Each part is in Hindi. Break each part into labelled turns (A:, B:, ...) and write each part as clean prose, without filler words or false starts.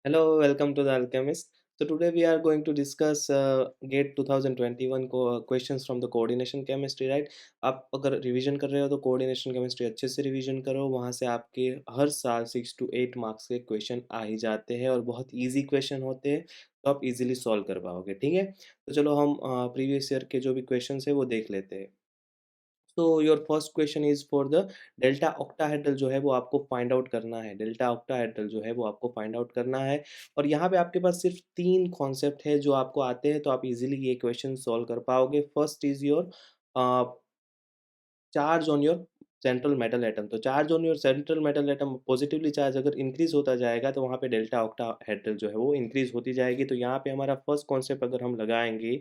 A: Hello, welcome to the Alchemist. So today we are going to discuss GATE 2021 को questions from the coordination chemistry, right? आप अगर रिवीजन कर रहे हो तो कोऑर्डिनेशन केमिस्ट्री अच्छे से रिवीजन करो, वहाँ से आपके हर साल 6 to 8 मार्क्स के क्वेश्चन आ ही जाते हैं और बहुत इजी क्वेश्चन होते हैं, तो आप इजीली सॉल्व कर पाओगे। ठीक है, तो चलो हम प्रीवियस ईयर के जो भी क्वेश्चन है वो देख लेते हैं। तो your first question is for the delta octahedral जो है वो आपको फाइंड आउट करना है। डेल्टा ऑक्टाहेड्रल जो है वो आपको फाइंड आउट करना है और यहाँ पे आपके पास सिर्फ 3 कॉन्सेप्ट है जो आपको आते हैं, तो आप इजीली ये क्वेश्चन सॉल्व कर पाओगे। First is your charge on your central metal atom. तो charge on your central metal atom positively charged अगर इंक्रीज होता जाएगा तो वहाँ पे डेल्टा ऑक्टाहेड्रल जो है वो इंक्रीज होती जाएगी। तो यहाँ पे हमारा फर्स्ट कॉन्सेप्ट अगर हम लगाएंगे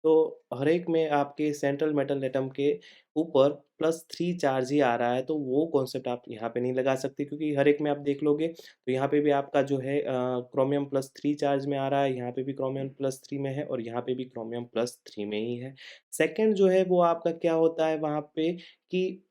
A: तो हर एक में आपके सेंट्रल मेटल एटम के ऊपर +3 चार्ज ही आ रहा है, तो वो कॉन्सेप्ट आप यहाँ पे नहीं लगा सकते क्योंकि हर एक में आप देख लोगे तो यहाँ पे भी आपका जो है क्रोमियम +3 चार्ज में आ रहा है, यहाँ पे भी क्रोमियम +3 में है और यहाँ पे भी क्रोमियम +3 में ही है। सेकेंड जो है वो आपका क्या होता है वहाँ पे कि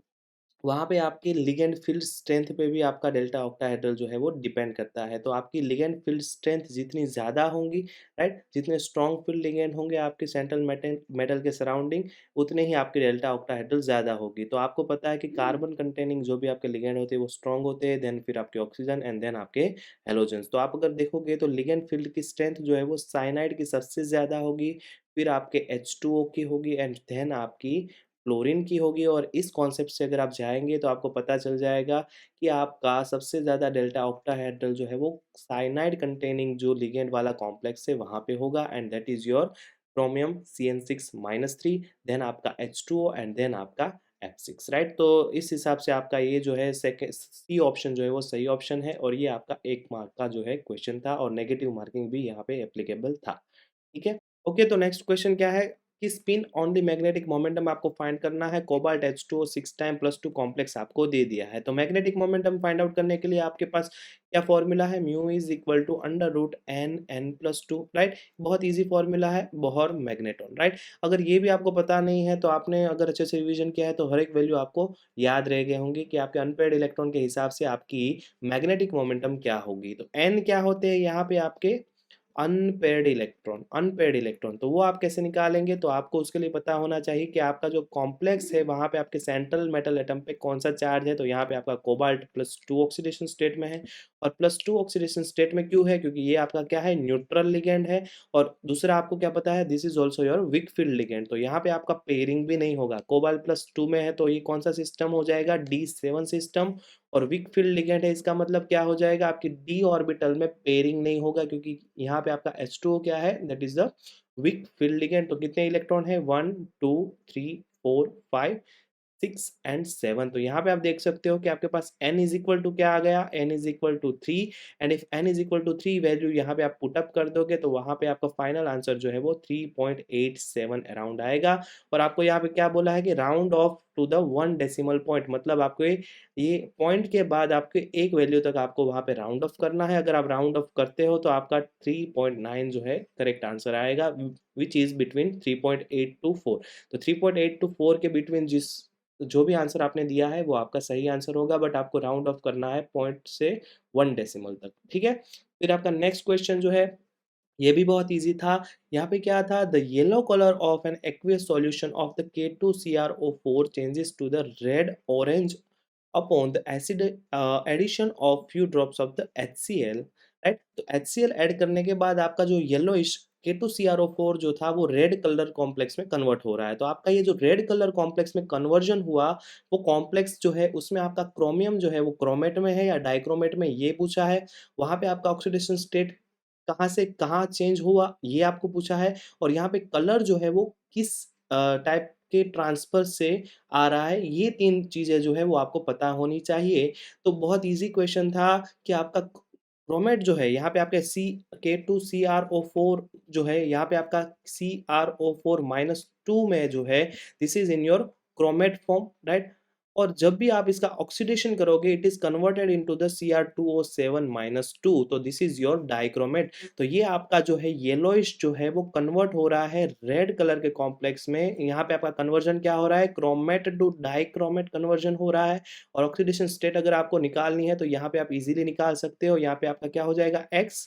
A: वहाँ पे आपके लिगैंड फ़ील्ड स्ट्रेंथ पे भी आपका डेल्टा ऑक्टाहेड्रल जो है वो डिपेंड करता है। तो आपकी लिगैंड फ़ील्ड स्ट्रेंथ जितनी ज़्यादा होंगी, राइट? जितने स्ट्रॉन्ग फ़ील्ड लिगैंड होंगे आपके सेंट्रल मेटल मेटल के सराउंडिंग, उतने ही आपकी डेल्टा ऑक्टाहेड्रल ज़्यादा होगी। तो आपको पता है कि कार्बन कंटेनिंग जो भी आपके लिगैंड होते हैं वो स्ट्रॉन्ग होते हैं, देन फिर आपके ऑक्सीजन एंड देन आपके हैलोजेंस। तो आप अगर देखोगे तो लिगैंड फ़ील्ड की स्ट्रेंथ जो है वो साइनाइड की सबसे ज़्यादा होगी, फिर आपके H2O की होगी एंड देन आपकी फ्लोरीन की होगी। और इस कॉन्सेप्ट से अगर आप जाएँगे तो आपको पता चल जाएगा कि आपका सबसे ज़्यादा डेल्टा ऑक्टाहेड्रल जो है वो साइनाइड कंटेनिंग जो लिगैंड वाला कॉम्प्लेक्स है वहाँ पे होगा and that is your chromium CN6-3, then आपका H2O एंड देन आपका F6, राइट? तो इस हिसाब से आपका ये जो है सी ऑप्शन जो है वो सही ऑप्शन है और ये आपका 1 मार्क का जो है क्वेश्चन था और नेगेटिव मार्किंग भी यहाँ पे एप्लीकेबल था। ठीक है? ओके, तो नेक्स्ट क्वेश्चन क्या है कि spin on the magnetic momentum आपको फाइंड करना है। कोबाल्ट H2O 6 टाइम +2 कॉम्प्लेक्स आपको दे दिया है। तो मैग्नेटिक मोमेंटम फाइंड आउट करने के लिए आपके पास क्या फॉर्मूला है? Mu is equal to √n+2, right? बहुत इजी फॉर्मूला है, बोहर मैग्नेटॉन, राइट? अगर ये भी आपको पता नहीं है तो आपने अगर अच्छे से रिवीजन किया है तो हर एक वैल्यू आपको याद रह गए होंगे कि आपके अनपेयर्ड इलेक्ट्रॉन के हिसाब से आपकी मैग्नेटिक मोमेंटम क्या होगी। तो एन क्या होते हैं यहाँ पे आपके अनपेयर्ड इलेक्ट्रॉन। तो वो आप कैसे निकालेंगे? तो आपको उसके लिए पता होना चाहिए कि आपका जो कॉम्प्लेक्स है वहाँ पे आपके सेंट्रल मेटल एटम पे कौन सा चार्ज है। तो यहाँ पे आपका कोबाल्ट +2 ऑक्सीडेशन स्टेट में है और +2 ऑक्सीडेशन स्टेट में क्यों है? क्योंकि ये आपका क्या है, न्यूट्रल लिगैंड है। और दूसरा आपको क्या पता है, this is also your weak field ligand. तो यहाँ पे आपका पेयरिंग भी नहीं होगा। कोबाल्ट +2 में है तो ये कौन सा सिस्टम हो जाएगा? D7 system. और वीक फील्ड लिगैंड है, इसका मतलब क्या हो जाएगा, आपकी डी ऑर्बिटल में पेयरिंग नहीं होगा क्योंकि यहाँ पे आपका H2O क्या है, that is the weak field ligand. तो कितने इलेक्ट्रॉन है? 1 2 3 4 5 6 एंड 7। तो यहाँ पे आप देख सकते हो कि आपके पास n इज इक्वल टू क्या आ गया, n is equal to 3। And if n is equal to 3 value यहाँ पे आप पुट अप कर दोगे तो वहाँ पे आपका फाइनल आंसर जो है वो 3.87 अराउंड आएगा। और आपको यहाँ पे क्या बोला है कि round off to the 1 decimal point, मतलब आपको ये पॉइंट के बाद आपके एक वैल्यू तक आपको वहाँ पे राउंड ऑफ करना है। अगर आप राउंड ऑफ करते हो तो आपका 3.9 जो है करेक्ट आंसर आएगा, विच इज बिटवीन 3.8 टू 4। तो 3.8 टू 4 के बिटवीन जो भी आंसर आपने दिया है वो आपका सही आंसर होगा, बट आपको राउंड ऑफ करना है पॉइंट से 1 डेसिमल तक। ठीक है, फिर आपका नेक्स्ट क्वेश्चन जो है ये भी बहुत इजी था। यहाँ पे क्या था, the yellow colour of an aqueous solution of the K2CrO4 changes to the red orange upon the acid addition of few drops of the HCl, right? तो HCl ऐड करने के बाद आपका जो येलोइश K2CrO4 जो था वो रेड कलर कॉम्प्लेक्स में कन्वर्ट हो रहा है। तो आपका ये जो रेड कलर कॉम्प्लेक्स में कन्वर्जन हुआ, वो कॉम्प्लेक्स जो है उसमें आपका क्रोमियम जो है वो क्रोमेट में है या डाइक्रोमेट में, ये पूछा है। वहाँ पे आपका ऑक्सीडेशन स्टेट कहाँ से कहाँ चेंज हुआ ये आपको पूछा है। और यहाँ पे कलर जो है वो किस टाइप के ट्रांसफर से आ रहा है, ये 3 चीज़ें जो है वो आपको पता होनी चाहिए। तो बहुत ईज़ी क्वेश्चन था कि आपका क्रोमेट जो है यहाँ पे आपके K2CrO4 जो है यहाँ पे आपका CrO4-2 में जो है, this is in your chromate form, right? और जब भी आप इसका ऑक्सीडेशन करोगे it is converted into the Cr2O7-2, तो दिस इज योर डाइक्रोमेट। तो ये आपका जो है येलोइश जो है वो कन्वर्ट हो रहा है रेड कलर के कॉम्प्लेक्स में। यहाँ पे आपका कन्वर्जन क्या हो रहा है, क्रोमेट टू डाइक्रोमेट कन्वर्जन हो रहा है। और ऑक्सीडेशन स्टेट अगर आपको निकालनी है तो यहाँ पे आप इजीली निकाल सकते हो। यहाँ पे आपका क्या हो जाएगा, X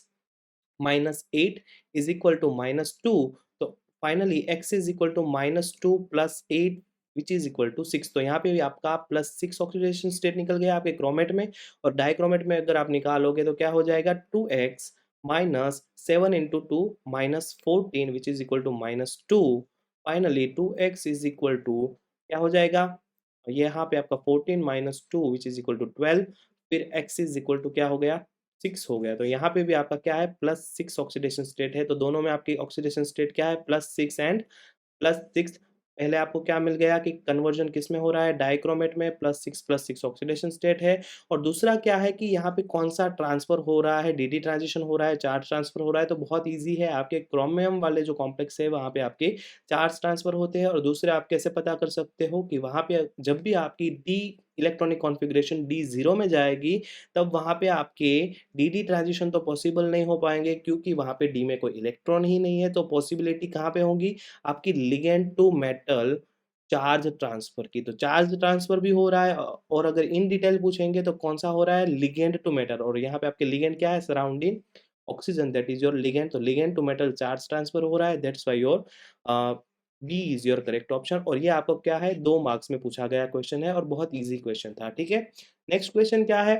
A: -8 इज इक्वल टू -2, तो finally x is equal to -2 plus 8 which is equal to 6। तो यहाँ पे भी आपका +6 ऑक्सीडेशन स्टेट निकल गया आपके क्रोमेट में, और डाइक्रोमेट में अगर आप निकालोगे तो क्या हो जाएगा 2x minus 7 into two -14 which is equal to -2। Finally 2x is equal to क्या हो जाएगा, यहाँ पे आपका 14 minus 2 which is equal to 12, फिर x इज इक्वल टू क्या हो गया 6 हो गया। तो यहाँ पे भी आपका क्या है +6 ऑक्सीडेशन स्टेट है, तो दोनों में आपकी ऑक्सीडेशन स्टेट क्या है +6 एंड +6। पहले आपको क्या मिल गया कि कन्वर्जन किस में हो रहा है, डाइक्रोमेट में, +6 ऑक्सीडेशन स्टेट है। और दूसरा क्या है कि यहाँ पे कौन-सा ट्रांसफ़र हो रहा है, डी ट्रांज़िशन हो रहा है, चार्ज ट्रांसफ़र हो रहा है, तो बहुत ईज़ी है। आपके क्रोमियम वाले जो कॉम्प्लेक्स है, वहाँ पे आपके चार्ज ट्रांसफ़र होते हैं। और दूसरे आप कैसे पता कर सकते हो कि वहाँ पे जब भी आपकी डी इलेक्ट्रॉनिक कॉन्फ़िगरेशन डी 0 में जाएगी, तब वहाँ पे आपके डी ट्रांज़िशन तो पॉसिबल नहीं हो पाएँगे, क्योंकि वहाँ पे डी में कोई इलेक्ट्रॉन ही नहीं है। तो पॉसिबिलिटी कहाँ पे होगी, आपकी ligand to metal charge transfer की। तो चार्ज ट्रांसफर भी हो रहा है, और अगर इन डिटेल पूछेंगे तो कौन-सा हो रहा है, लिगैंड टू मेटल। और यहाँ पे आपके लिगैंड क्या है, surrounding oxygen, that is your ligand. तो ligand to metal charge transfer हो रहा है, that's why your B is your correct option. और ये आपको क्या है 2 मार्क्स में पूछा गया क्वेश्चन है, और बहुत ईज़ी क्वेश्चन था, ठीक है। नेक्स्ट क्वेश्चन क्या है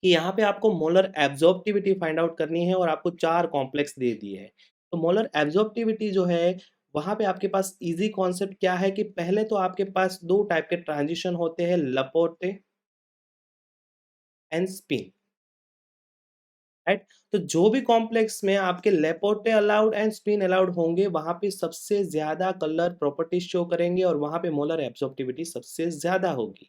A: कि यहाँ पे आपको मोलर एब्ज़ॉर्प्टिविटी फाइंड आउट करनी है, और आपको 4 कॉम्प्लेक्स दे दिए हैं। तो मोलर एब्ज़ॉर्प्टिविटी जो है, वहाँ पे आपके पास ईज़ी कॉन्सेप्ट क्या है कि पहले तो आपके पास 2 टाइप के ट्रांज़िशन होते हैं, लपोटे एंड स्पिन, राइट? तो जो भी कॉम्प्लेक्स में आपके लेपोटे अलाउड एंड स्पिन अलाउड होंगे, वहाँ पे सबसे ज़्यादा कलर प्रॉपर्टीज़ शो करेंगे, और वहाँ पे मोलर एब्ज़ॉर्प्टिविटी सबसे ज़्यादा होगी,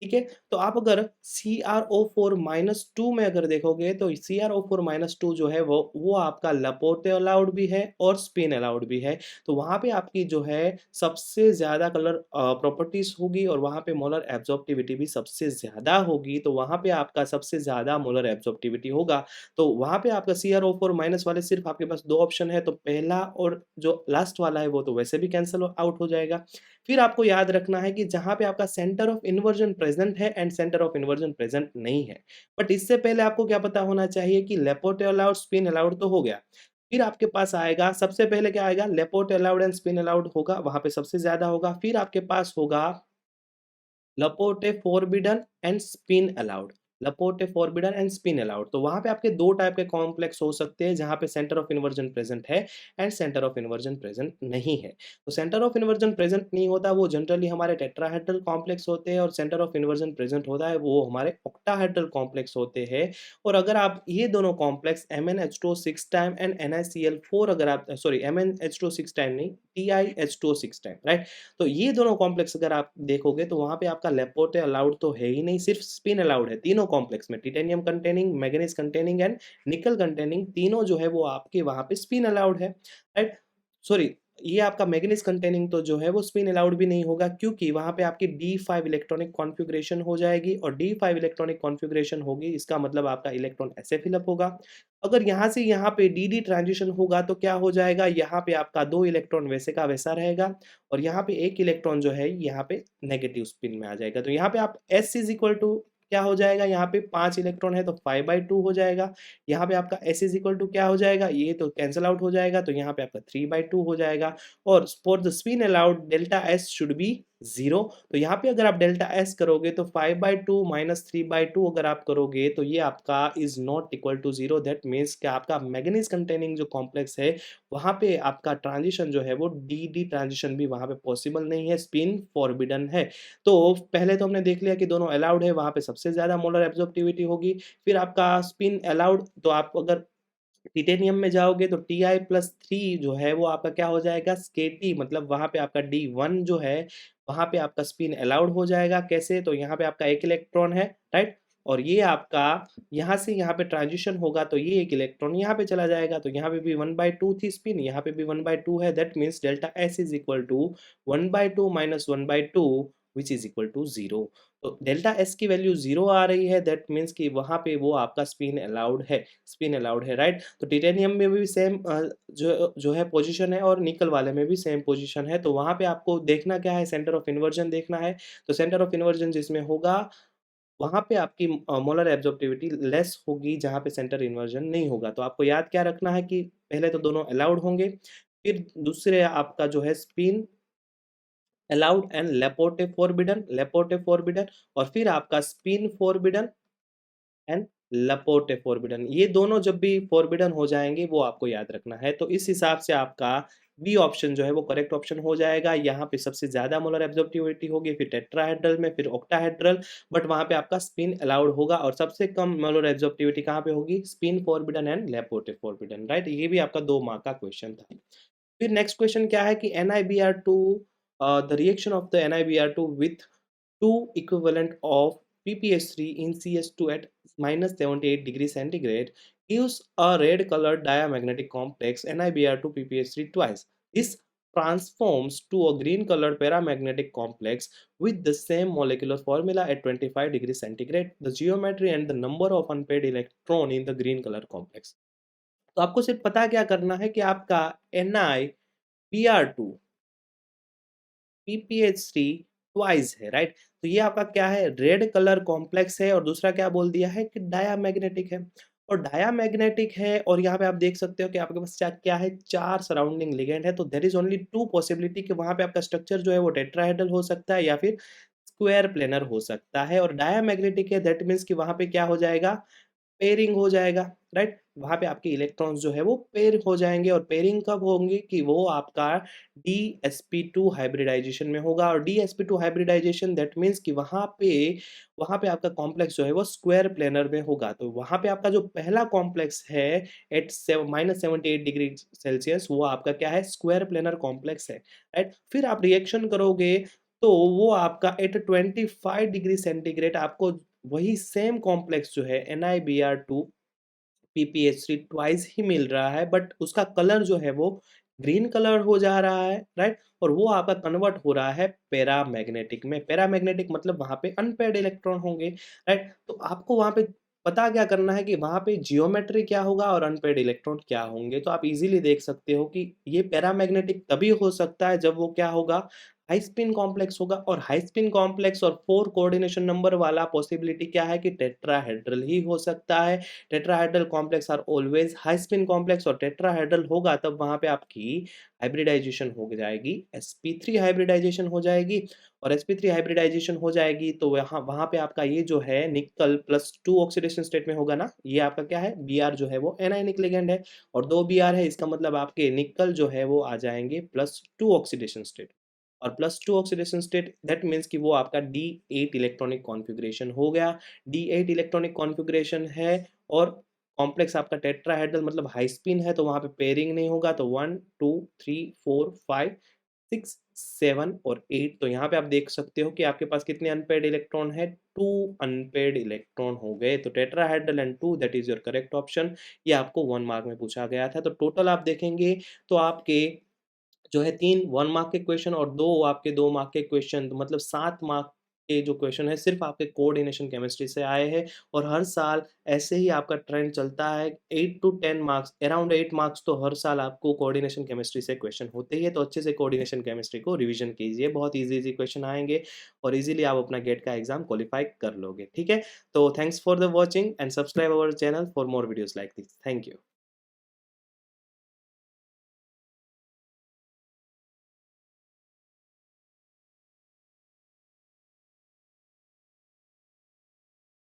A: ठीक है? तो आप अगर CrO4-2 में अगर देखोगे, तो CrO4-2 जो है वो आपका लपोटे अलाउड भी है और स्पिन अलाउड भी है। तो वहाँ पे आपकी जो है सबसे ज़्यादा कलर प्रॉपर्टीज़ होगी, और वहाँ पे मोलर एब्ज़ॉर्प्टिविटी भी सबसे ज़्यादा होगी। तो वहाँ पे आपका सबसे ज़्यादा मोलर एब्ज़ॉर्प्टिविटी होगा। तो वहाँ पे आपका CrO4 माइनस वाले सिर्फ़ आपके पास 2 ऑप्शन है, तो पहला और जो लास्ट वाला है वो तो वैसे भी कैंसल आउट हो जाएगा। फिर आपको याद रखना है कि जहाँ पे आपका सेंटर ऑफ इन्वर्जन प्रेज़ेंट है and centre of inversion present नहीं है। बट इससे पहले आपको क्या पता होना चाहिए कि लेपोटे अलाउड, स्पिन अलाउड तो हो गया। फिर आपके पास आएगा, सबसे पहले क्या आएगा, लेपोटे अलाउड एंड स्पिन अलाउड होगा, वहाँ पे सबसे ज़्यादा होगा। फिर आपके पास होगा Laporte forbidden and spin allowed, Laporte forbidden and spin allowed. तो वहाँ पे आपके 2 टाइप के कॉम्प्लेक्स हो सकते हैं, जहाँ पे सेंटर ऑफ इन्वर्जन प्रेज़ेंट है and centre of inversion present नहीं है। तो सेंटर ऑफ इन्वर्जन प्रेज़ेंट नहीं होता, वो जनरली हमारे टेट्राहेड्रल कॉम्प्लेक्स होते हैं, और सेंटर ऑफ इन्वर्जन प्रेज़ेंट होता है, वो हमारे ऑक्टाहेड्रल कॉम्प्लेक्स होते हैं। और अगर आप ये दोनों complex MnH2O 6 time and NaCl4 अगर आप सॉरी MnH2O 6 टाइम नहीं, TiH2O 6 टाइम, राइट? तो ये दोनों कॉम्प्लेक्स अगर आप देखोगे, तो वहाँ पे आपका लेपोटे अलाउड तो है ही नहीं, सिर्फ स्पिन अलाउड है तीनों कॉम्प्लेक्स में। Titanium containing, manganese containing and निकल कंटेनिंग, तीनों जो है वो आपके वहाँ पे स्पिन अलाउड है, राइट? सॉरी, ये आपका मैंगनीज कंटेनिंग तो जो है वो स्पिन अलाउड भी नहीं होगा, क्योंकि वहाँ पे आपकी D5 इलेक्ट्रॉनिक कॉन्फ़िगरेशन हो जाएगी, और D5 इलेक्ट्रॉनिक कॉन्फ़िगरेशन होगी, इसका मतलब आपका इलेक्ट्रॉन ऐसे फिल अप होगा। अगर यहाँ से यहाँ पे डी ट्रांज़िशन होगा, तो क्या हो जाएगा, यहाँ पे आपका 2 इलेक्ट्रॉन वैसे का वैसा रहेगा, और यहाँ पे 1 इलेक्ट्रॉन जो है यहाँ पे नेगेटिव स्पिन में आ जाएगा। तो यहाँ पे आप S इज़ इक्वल टू क्या हो जाएगा, यहाँ पे 5 इलेक्ट्रॉन है तो 5/2 हो जाएगा। यहाँ पे आपका S इज़ इक्वल टू क्या हो जाएगा, ये तो कैंसल आउट हो जाएगा, तो यहाँ पे आपका 3/2 हो जाएगा। और for the spin allowed delta S should be 0। तो यहाँ पे अगर आप डेल्टा S करोगे, तो 5/2 माइनस 3/2 अगर आप करोगे, तो ये आपका is not equal to 0, that means कि आपका मैंगनीज कंटेनिंग जो कॉम्प्लेक्स है, वहाँ पे आपका ट्रांज़िशन जो है वो डी ट्रांज़िशन भी वहाँ पे पॉसिबल नहीं है, स्पिन फॉरबिडन है। तो पहले तो हमने देख लिया कि दोनों अलाउड है, वहाँ पे सबसे ज़्यादा मोलर एब्ज़ॉर्प्टिविटी होगी। फिर आपका स्पिन अलाउड, तो आप अगर टिटेनियम में जाओगे, तो Ti+3 जो है वो आपका क्या हो जाएगा, स्केटी, मतलब वहाँ पे आपका D1 जो है, वहाँ पे आपका स्पिन अलाउड हो जाएगा। कैसे? तो यहाँ पे आपका 1 इलेक्ट्रॉन है, राइट? और ये आपका यहाँ से यहाँ पे ट्रांज़िशन होगा, तो ये 1 इलेक्ट्रॉन यहाँ पे चला जाएगा, तो यहाँ पे भी 1/2 थी स्पिन, यहाँ पे भी 1/2 है, that means delta S is equal to 1/2 minus 1/2 which is equal to 0। तो डेल्टा S की वैल्यू 0 आ रही है, दैट मीन्स कि वहाँ पे वो आपका स्पिन अलाउड है, राइट? तो टिटेनियम में भी सेम जो जो है पोजीशन है, और निकल वाले में भी सेम पोजीशन है। तो वहाँ पे आपको देखना क्या है, सेंटर ऑफ इन्वर्जन देखना है। तो सेंटर ऑफ इन्वर्जन जिसमें होगा, वहाँ पे आपकी मोलर एब्जॉर्प्टिविटी लेस होगी जहाँ पे सेंटर इन्वर्जन नहीं होगा। तो आपको याद क्या रखना है कि पहले तो दोनों अलाउड होंगे, फिर दूसरे आपका जो है spin allowed and Laporte forbidden और फिर आपका स्पिन फोरबिडन एंड लपोर्टे फोरबिडन। ये दोनों जब भी फोरबिडन हो जाएंगे वो आपको याद रखना है। तो इस हिसाब से आपका बी ऑप्शन जो है वो करेक्ट ऑप्शन हो जाएगा। यहाँ पे सबसे ज्यादा मोलर एब्जॉर्प्टिविटी होगी, फिर टेट्राहेड्रल में, फिर ऑक्टाहेड्रल, बट वहाँ पे आपका स्पिन अलाउड होगा। और सबसे कम मोलर एब्जॉर्प्टिविटी कहाँ पे होगी? Spin forbidden and Laporte forbidden, right. ये भी आपका 2 मार्क का क्वेश्चन था। फिर नेक्स्ट क्वेश्चन क्या है कि NiBr2 the reaction of the NiBr2 with two equivalent of PPH3 in CS2 at minus 78 degrees centigrade gives a red colored diamagnetic complex NiBr2 PPH3 twice. This transforms to a green colored paramagnetic complex with the same molecular formula at 25 degrees centigrade. The geometry and the number of unpaired electron in the green color complex. तो आपको सिर्फ पता क्या करना है कि आपका NiBr2 PPH3 ट्वाइस है, राइट। तो ये आपका क्या है? रेड कलर कॉम्प्लेक्स है। और दूसरा क्या बोल दिया है कि डायामैग्नेटिक है। और डायामैग्नेटिक है और यहाँ पे आप देख सकते हो कि आपके पास क्या क्या है? 4 सराउंडिंग लिगेंड है। तो देयर इज ओनली 2 पॉसिबिलिटी कि वहाँ पे आपका स्ट्रक्चर जो है वो टेट्राहेड्रल हो सकता है या फिर स्क्वायर प्लेनर हो सकता है। और डायामैग्नेटिक है, दैट मीन्स कि वहाँ पे क्या हो जाएगा? पेयरिंग हो जाएगा, राइट। वहाँ पे आपके इलेक्ट्रॉन्स जो है वो पेयर हो जाएँगे। और पेयरिंग कब होंगे? कि वो आपका DsP2 हाइब्रिडाइजेशन में होगा। और DsP2 हाइब्रिडाइजेशन दैट मीन्स कि वहाँ पे आपका कॉम्प्लेक्स जो है वो स्क्वायर प्लेनर में होगा। तो वहाँ पे आपका जो पहला कॉम्प्लेक्स है एट -78 डिग्री सेल्सियस, वो आपका क्या है? स्क्वायर प्लेनर कॉम्प्लेक्स है, राइट। फिर आप रिएक्शन करोगे तो वो आपका एट 25 डिग्री सेंटीग्रेड आपको वही सेम कॉम्प्लेक्स जो है NiBr2 PPH3 ट्वाइस ही मिल रहा है, बट उसका कलर जो है वो ग्रीन कलर हो जा रहा है, राइट। और वो आपका कन्वर्ट हो रहा है पैरामैग्नेटिक में। पैरामैग्नेटिक मतलब वहां पे अनपेयर्ड इलेक्ट्रॉन होंगे, राइट। तो आपको वहां पे पता क्या करना है कि वहां पे जियोमेट्री क्या होगा और अनपेयर्ड इलेक्ट्रॉन क्या होंगे। तो आप इजीली देख सकते हो कि ये पैरामैग्नेटिक तभी हो सकता है जब वो क्या होगा? हाई स्पिन कॉम्प्लेक्स होगा। और हाई स्पिन कॉम्प्लेक्स और 4 कोऑर्डिनेशन नंबर वाला पॉसिबिलिटी क्या है? कि टेट्राहेड्रल ही हो सकता है। Tetrahedral complex are always high spin complex. और टेट्राहेड्रल होगा तब वहां पे आपकी हाइब्रिडाइजेशन हो जाएगी, sp3 हाइब्रिडाइजेशन हो जाएगी। और sp3 हाइब्रिडाइजेशन हो जाएगी तो वहां वहां पे आपका ये जो है निकल +2 ऑक्सीडेशन स्टेट में होगा ना। ये आपका क्या है? Br जो है वो एनायनिक लिगेंड है। और 2 Br है, इसका मतलब आपके निकल जो है वो आ जाएंगे +2 ऑक्सीडेशन स्टेट। और +2 ऑक्सीडेशन स्टेट दैट मीन्स कि वो आपका D8 इलेक्ट्रॉनिक कॉन्फ़िगरेशन हो गया। D8 इलेक्ट्रॉनिक कॉन्फ़िगरेशन है और कॉम्प्लेक्स आपका टेट्राहेड्रल मतलब हाई स्पिन है, तो वहाँ पे पेयरिंग नहीं होगा। तो 1 2 3 4 5 6 7 और 8। तो यहाँ पे आप देख सकते हो कि आपके पास कितने अनपेयर्ड इलेक्ट्रॉन है? 2 अनपेयर्ड इलेक्ट्रॉन हो गए। तो tetrahedral and 2 that is your correct option. ये आपको 1 मार्क में पूछा गया था। तो टोटल आप देखेंगे तो आपके जो है 3 1 मार्क के क्वेश्चन और 2 आपके 2 मार्क के क्वेश्चन, तो मतलब 7 मार्क के जो क्वेश्चन है सिर्फ आपके कोऑर्डिनेशन केमिस्ट्री से आए हैं। और हर साल ऐसे ही आपका ट्रेंड चलता है। 8 टू 10 मार्क्स, अराउंड 8 मार्क्स तो हर साल आपको कोऑर्डिनेशन केमिस्ट्री से क्वेश्चन होते ही है। तो अच्छे से कोऑर्डिनेशन केमिस्ट्री को रिवीजन कीजिए, बहुत इजी क्वेश्चन आएंगे और इजीली आप अपना गेट का एग्जाम क्वालिफाई कर लोगे, ठीक है। तो thanks for the watching and subscribe our channel for more videos like this. Thank you.